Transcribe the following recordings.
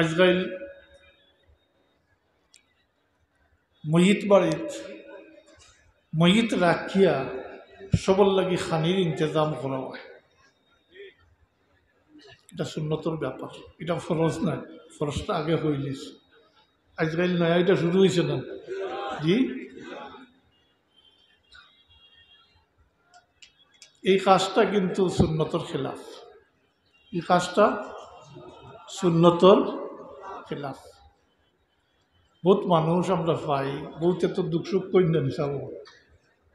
আজরাইল ময়িত বাড়িত ময়িত রাখিয়া সবর লাগি খানির ইন্তজাম করা হয়। এটা সুন্নতর ব্যাপার, এটা ফরজ না। ফরজটা আগে হইলিস, আজরাইল নয়া এটা শুরু হয়েছে না। জি, এই কাজটা কিন্তু সুন্নতর খেলাফ। এই কাজটা সুন্নতর খেলাফ। বহুত মানুষ আমরা পাই, বহুত এত দুঃখ সুখ করি না নিশাব।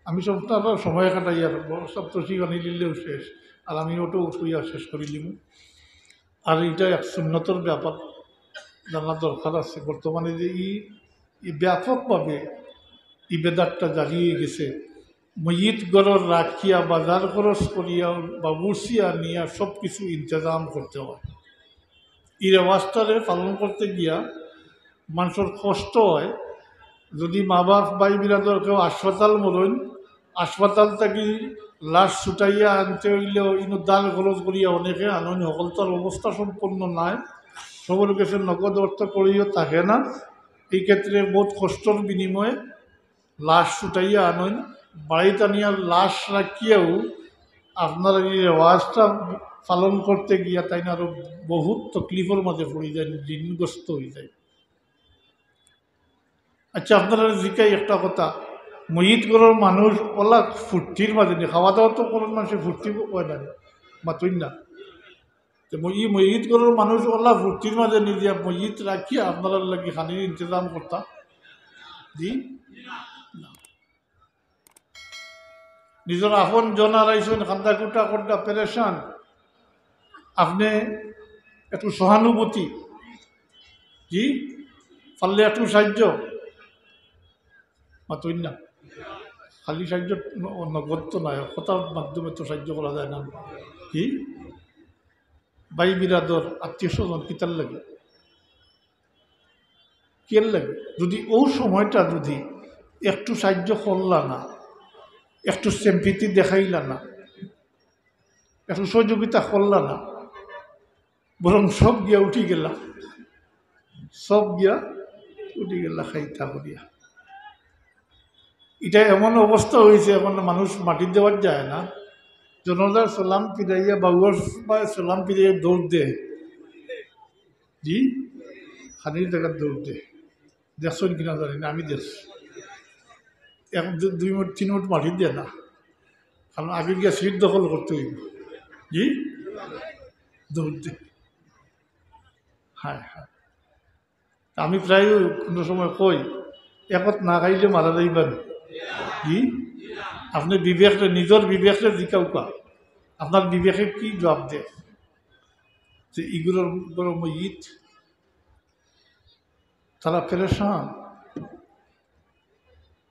আমি সবটা সময় কাটাই আর সব তো শিখানি দিলেও শেষ, আর আমি ওটাও উঠইয়া শেষ করে দিব। আর এটা এক সুন্নতর ব্যাপার জানা দরকার আছে। বর্তমানে যে এই ব্যাপকভাবে এই বেদাতটা জারিয়ে গেছে, ময়িত গড়র রাখিয়া বাজার খরচ করিয়া বা বুসিয়া নিয়া সব কিছু ইন্তজাম করতে হয়। এই রেওয়াজটারে পালন করতে গিয়া মানুষের কষ্ট হয়। যদি মা বাপ ভাই বিরাদর কেউ হাসপাতাল মরণ, হাসপাতাল থাকি লাশ ছুটাইয়া আনতে হইলেও ইনো দাল খরচ করিয়া অনেকে আনন্দ সকল তার অবস্থা সম্পন্ন নাই, সবর কাছে নগদ অর্থ করিও থাকে না। এই ক্ষেত্রে বহুত কষ্টর বিনিময়ে লাশ ছুটাইয়া আনন, বাড়িতে আনিয়া লাশ রাখিয়াও আপনার এই রেওয়াজটা পালন করতে গিয়া তাই না আরো বহুত তকলিফের মাঝে পড়ে যায়, ঋণগ্রস্ত হয়ে যায়। আচ্ছা, আপনারা জিকাই একটা কথা, ময়িত ঘরের মানুষ ওলা ফুর্তির মাঝে নেই, খাওয়া দাওয়া তো কোনো মানুষের ফুর্তি হয় না মাতুই না। তো এই ময়িত ঘরের মানুষ ওলা ফুর্তির মাঝে নিয়ে দিয়া ময়িত রাখিয়া আপনারা লাগি খানির ইন্তজাম করতা। জি, নিজের আপন জন আড়াইছেন খান্দা কুটা কোটা পেরেশান, আপনি একটু সহানুভূতি, জি পারলে একটু সাহায্য মাতুই না। খালি সাহায্য নগদ তো নয়, কথার মাধ্যমে তো সাহায্য করা যায় না। কি ভাই বিরাদর আত্মীয় স্বজন কিতার লাগে, কের লাগে? যদি ও সময়টা যদি একটু সাহায্য করলা না, একটু সিম্পিতি দেখাইলা না, একটু সহযোগিতা করলা না, বরং সব গিয়া উঠি গেলা, সব গিয়া উঠি গেলা খাইতা করিয়া। এটা এমন অবস্থা হয়েছে, এখন মানুষ মাটি দেওয়ার যায় না, জনতার সালাম ফিরাইয়া বাবুয়ার সালাম ফিরাইয়া দৌড় দে। জি, খানির জায়গার দৌড় দে, দেখছেন কিনা জানি না, আমি দেখছি। এক 2 মিনিট 3 মিনিট মাটি দেয় না, কারণ আগে গিয়া সিট দখল করতে হইব। জি, দৌড় দে। হ্যাঁ হ্যাঁ, আমি প্রায় কোনো সময় কই, একত না খাইলে মারা যাইবেন। জি, আপনি বিবেকরে, নিজের বিবেকরে জিকাউকা, আপনার বিবেকে কি জবাব দেয় যে এগুলোর বড় ময়িত তারা পেরেশান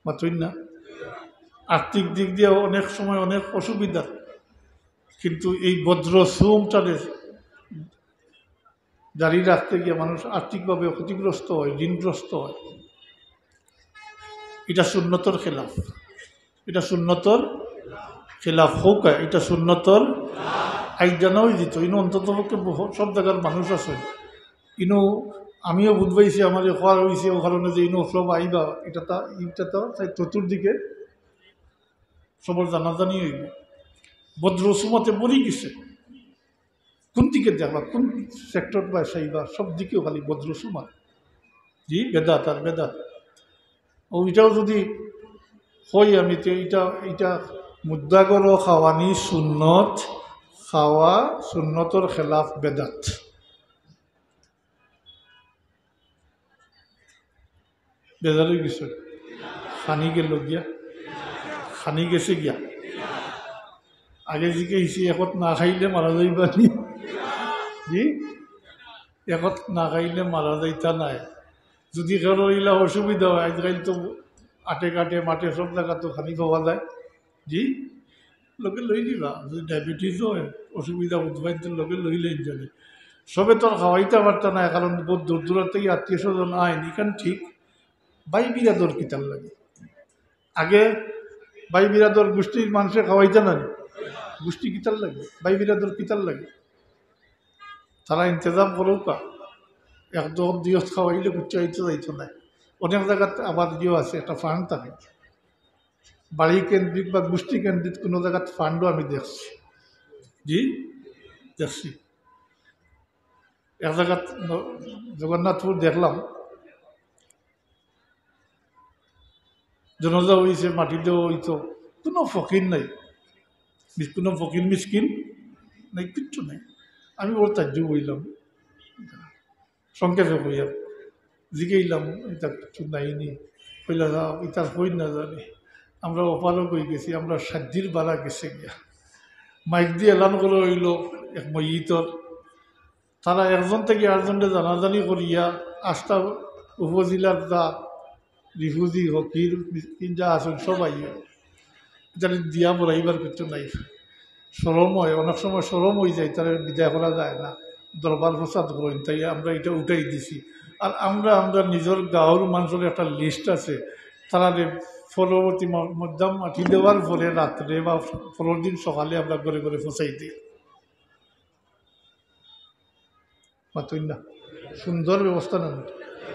মাতুই না। আর্থিক দিক দিয়ে অনেক সময় অনেক অসুবিধা, কিন্তু এই ভদ্র শ্রমটারে জারি রাখতে গিয়ে মানুষ আর্থিকভাবে ক্ষতিগ্রস্ত হয়, ঋণগ্রস্ত হয়। এটা সুন্নতর খেলাফ, এটা সুন্নতর খেলাফ হোক, এটা সুন্নতর আইন জানাই দিত। ইনো অন্তত পক্ষে সব জায়গার মানুষ আছে, ইনো আমিও বুঝবাইছি, আমার হওয়ার হয়েছে ও কারণে যে ইনো সব আইবা, এটা তো চতুর্দিকে সবর জানাজানি হইব। বদ্রসুমতে মরি গেছে, কোন দিকে দেখবা, কোন সেক্টর বা সাইবা, সব দিকেও খালি বদ্রসুমত। জি, বেদাত আর বেদাত। ওইটাও যদি হই আমি, তো এইটা মুদ্রাগর খাওয়ানি সুন্নত, খাওয়া সুন্নতর খেলাফ বেদাত। বেজার হয়ে গেছে, খানি গেল গিয়া, খানি গেছে গিয়া। আগে জিকে হিসি একত না খাইলে মারা যাইবানি। জি, একত না খাইলে মারা যাইতা নাই। যদি কারো ইলা অসুবিধা হয়, আজকাল তো আটে কাটে মাঠে সব জায়গা তো খানি পাওয়া যায়। জি, লোকে লই দিবা। যদি ডায়াবেটিস হয়, অসুবিধা উদ্ভাইতের লোকে লইলেন জানে। সবে তো আর খাওয়াইতে পারত না, কারণ বহুত দূর দূরার থেকে আত্মীয় স্বজন আইন। এখান ঠিক ভাই বিরাদর কিতার লাগে। আগে ভাই বিরাদর গোষ্ঠীর মানুষে খাওয়াইতে না, গোষ্ঠী কিতার লাগে, ভাই বিরাদর কিতার লাগে, তারা ইন্তজাম করুক। একদম দিয়ত খাওয়াইলে উচ্চারিত যাইতো না। অনেক জায়গাত আবার ইয়েও আছে, একটা ফান্ড থাকে বাড়ি কেন্দ্রিক বা গোষ্ঠী কেন্দ্রিক, কোনো জায়গাত ফান্ডও আমি দেখছি। জি, দেখছি। এক জায়গাত জগন্নাথপুর দেখলাম জনজা হয়েছে, মাটি দেওয়া হইতো, কোনো ফকির নাই, কোনো ফকির মিসকিন নাই, কিচ্ছু নাই। আমি ওর তাজ্জুব হইলাম, সংক্ষেপে হইয়া জিগাইলাম এটা কিছু নাইনি, কইলা ইতার হই না জানি। আমরা অপারক হয়ে গেছি, আমরা সাধ্যির বাড়া গেছে গিয়া। মাইক দিয়ে এলান করে হইল এক মইতর, তারা একজন থেকে আরেকজনকে জানাজানি করিয়া আস্থা উপজেলার যা রিফিউজি হকির যা আছেন সবাই এটা দিয়া বলাইবার কিছু নাই। সরম হয়, অনেক সময় সরম হয়ে যায়, তারা বিদায় করা যায় না, দরবার প্রসাদ করেন, তাই আমরা এটা উঠাই দিছি। আর আমরা নিজের গাঁওর মানুষের একটা লিস্ট আছে, তারা পরবর্তী মধ্যম মাটি দেওয়ার পরে রাত্রে বা পরের দিন সকালে আমরা ঘরে ঘরে ফসাই দিই। মাতুই না, সুন্দর ব্যবস্থা নেন।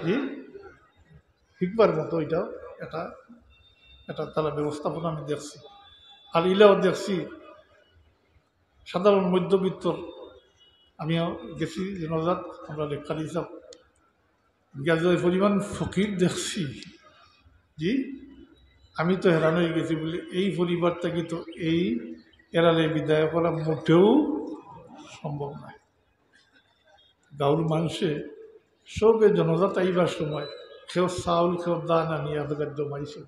জি, শিখবার মতো এটাও এটা এটা তারা ব্যবস্থাপনা আমি দেখছি। আর ইলাও দেখছি সাধারণ মধ্যবিত্ত, আমিও গেছি জনজাত, আমরা লেখা হিসাব গ্যাজের পরিমাণ ফকির দেখছি। জি, আমি তো হেরান হয়ে গেছি বলে এই পরিবারটা কিন্তু এই এরারে বিদায় করা মোটেও সম্ভব নয়। গাঁর মানুষে সবে জনজাত আইবার সময় কেউ চাউল কেউ দান আনি আপনাদের জমাইছে।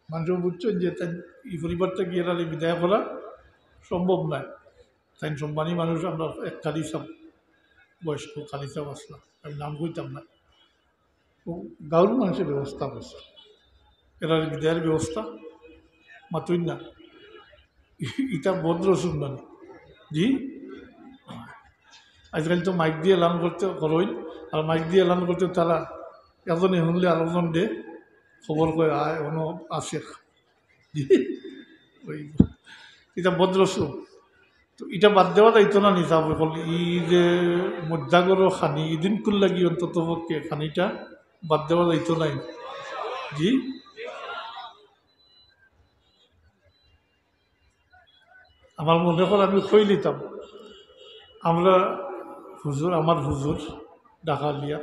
মানুষ বুঝছেন যে তাই এই পরিবারটা গিয়ে এরারে বিদায় করা সম্ভব নয়। তাই সম্মানী মানুষ, আমরা এক কালিসাব বয়স্ক কালিসাব আসলাম, আমি নাম কইতাম না, ও গাঁর মানুষের ব্যবস্থা করছে, এরারে বিদায়ের ব্যবস্থা। মাতুই না, এটা ভদ্র শুনবানি। জি, আজকাল তো মাইক দিয়ে এলান করতে করই, আর মাইক দিয়ে এলান করতে তারা এজনে শুনলে আরেকজন দে খবর করে আয় অন্য আসে। জি, ওই এটা ভদ্র শুন। তো এটা বাদ দেওয়া যাইতো না নিজাম বল, ই যে মধ্যাগর খানি ইদিন কুল্লাগি অন্তত পক্ষে খানিটা বাদ দেওয়া যাইতো নাই। জি, আমার মনে কর আমি খই নিতাম, আমরা হুজুর, আমার হুজুর ডাকালিয়া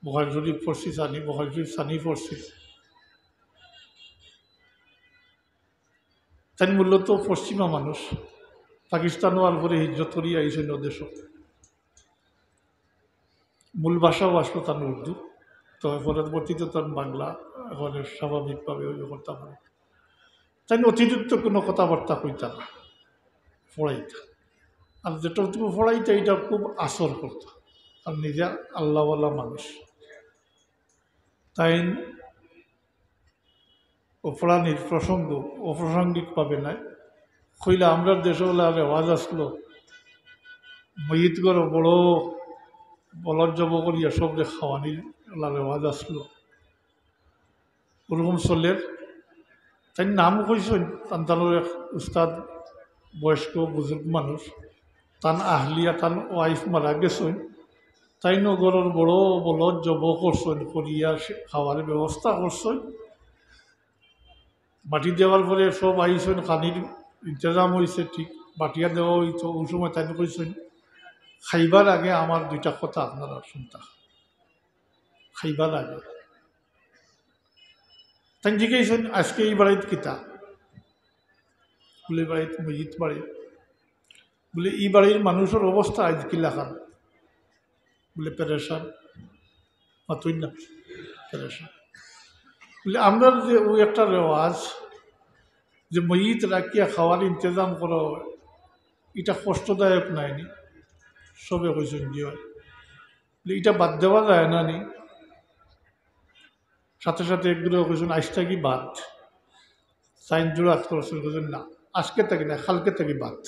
বখার শরীফ পড়ছি, সানি বখার শরীফ সানি পড়ছি। তাই মূলত পশ্চিমা মানুষ, পাকিস্তান হওয়ার পরে হিজরত করিয়া আইসেন দেশ, মূল ভাষাও আসলো তার উর্দু, তো পরবর্তীতে তার বাংলা এখন স্বাভাবিকভাবে ওই করতে পারে। তাই অতিরিক্ত কোনো কথাবার্তা কইতা না, পড়াইতা, আর যেটুকু পড়াইতা এটা খুব আসর করত, আর নিজে আল্লাহওয়ালা মানুষ। তাই অপরাণীর প্রসঙ্গ অপ্রাসঙ্গিক পাবে না। কইলা আমরা দেশে রেওয়াজ আসলো মহিত করে বড় বলর জব করিয়া সবরে খাওয়ানির রেওয়াজ আসলো, ওরকম চলের। তাই নাম কইছেন তান্তানোর এক উস্তাদ, বয়স্ক বুজুর্গ মানুষ, তান আহলিয়া তান ওয়াইফ মারা গেছেন, তাই নগরের বড় বলদ জব করছেন, করিয়া খাওয়ার ব্যবস্থা করছেন। মাটি দেওয়ার পরে সব আইসেন, খানির ইন্তজাম হয়েছে, ঠিক বাটিয়া দেওয়া হইতো। ওই সময় তাই কইছেন খাইবার আগে আমার দুইটা কথা আপনারা শুনতা, খাইবার আগে। তাই জিজ্ঞেসেন আজকে এই বাড়িত কিতা, বলে বাড়িত মসজিদ বাড়ি, বলে এই বাড়ির মানুষের অবস্থা আজ কিলাখান, বলে পেরেশান। মাতুই না, পেরেশান। বলে আমরা যে ওই একটা রেওয়াজ যে মসজিদ রাখিয়া খাওয়ার ইন্তজাম করো, এটা কষ্টদায়ক নাইনি? সবে কইছেন কি হয়, এটা বাদ দেওয়া যায় না নি? সাথে সাথে একগুলো কইছেন আজটা কি বাদ, সাইন জোড়াত করছেন, কইছেন না আজকে থাকি না, কালকে থাকি বাদ।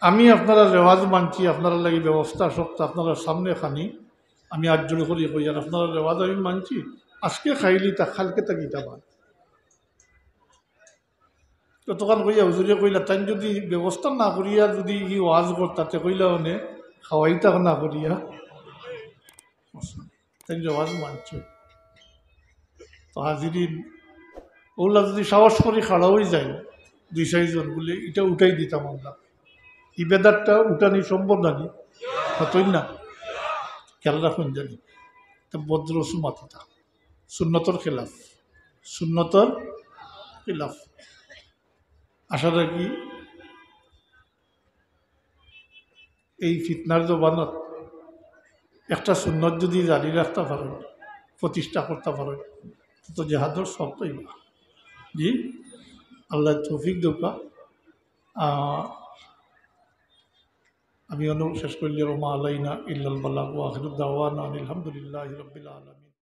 আমি আপনারা রেওয়াজ মানছি, আপনারা লাগি ব্যবস্থা শক্ত আপনারা সামনে খানি, আমি আজ জোর করি কই, আর আপনারা রেওয়াজ আমি মানছি, আজকে খাইলি তা কালকে থাকি তা বাদ। ততক্ষণ কইয়া হুজুরে কইলা তাই যদি ব্যবস্থা না করিয়া যদি ই ওয়াজ করতাতে কইলা মানে খাওয়াইতা না করিয়া তাই জবাব মানছে। তো হাজিরিন ওগুলা যদি সাহস করে খাড়া হয়ে যায় 2-4 জন বলে এটা উঠাই দিতাম আমরা, ইবেদারটা উঠানি সম্ভব নানি হতই না, খেয়াল রাখুন জানি। তা বদ্র সুমাতা সুন্নতর খেলাফ, সুন্নতর খেলাফ। আশা রাখি এই ফিতনার জবানত একটা সুন্নত যদি জারি রাখতে পারেন, প্রতিষ্ঠা করতে পারেন, তো জেহাদর সব পাইবা। জি, আল্লাহ তৌফিক দৌকা। আমি শেষ করলি রমা আলাইনা ইল্লাল বালাগ ওয়া আখিরু দাওয়ানা আলহামদুলিল্লাহি রাব্বিল আলামিন।